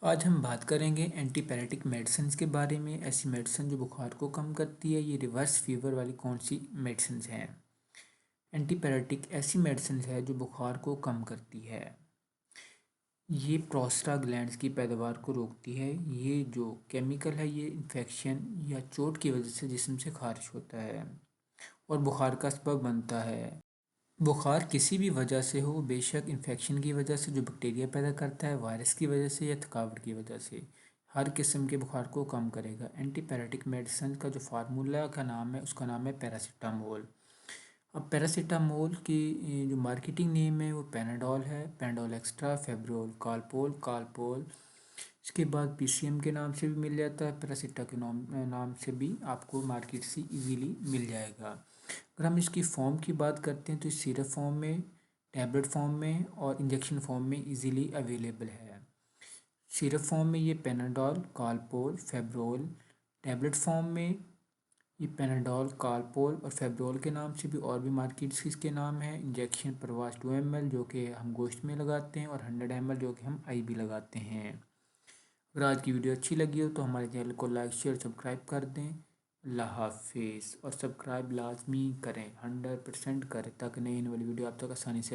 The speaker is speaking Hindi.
आज हम बात करेंगे एंटीपायरेटिक मेडिसिन के बारे में। ऐसी मेडिसिन जो बुखार को कम करती है। ये रिवर्स फीवर वाली कौन सी मेडिसिन हैं। एंटीपायरेटिक ऐसी मेडिसिन है जो बुखार को कम करती है। ये प्रोस्टाग्लैंड्स की पैदावार को रोकती है। ये जो केमिकल है ये इन्फेक्शन या चोट की वजह से जिस्म से खारिज होता है और बुखार का सबब बनता है। बुखार किसी भी वजह से हो, बेशक इन्फेक्शन की वजह से जो बैक्टीरिया पैदा करता है, वायरस की वजह से या थकावट की वजह से, हर किस्म के बुखार को कम करेगा। एंटीपायरेटिक मेडिसिन का जो फार्मूला का नाम है उसका नाम है पैरासीटामोल। अब पैरासीटामोल की जो मार्केटिंग नेम है वो पैनाडोल है, Panadol extra, Febrol, Calpol, Calpol. इसके बाद पीसीएम के नाम से भी मिल जाता है, पैरासीटा के नाम से भी आपको मार्केट से इजीली मिल जाएगा। अगर हम इसकी फॉर्म की बात करते हैं तो सिरप फॉर्म में, टैबलेट फॉर्म में और इंजेक्शन फॉर्म में इजीली अवेलेबल है। सिरप फॉर्म में ये Panadol, Calpol, Febrol. Tablet form में ये पैनाडोल, कालपोल और फेब्रोल के नाम से भी और भी मार्केट्स इसके नाम हैं। इंजेक्शन प्रवास 2 ml जो कि हम गोश्त में लगाते हैं और 100 ml जो कि हम IV लगाते हैं। अगर आज की वीडियो अच्छी लगी हो तो हमारे चैनल को लाइक शेयर सब्सक्राइब कर दें। अल्लाह हाफिज़। और सब्सक्राइब लाजमी करें, 100% करें ताकि नई वाली वीडियो आप तक आसानी से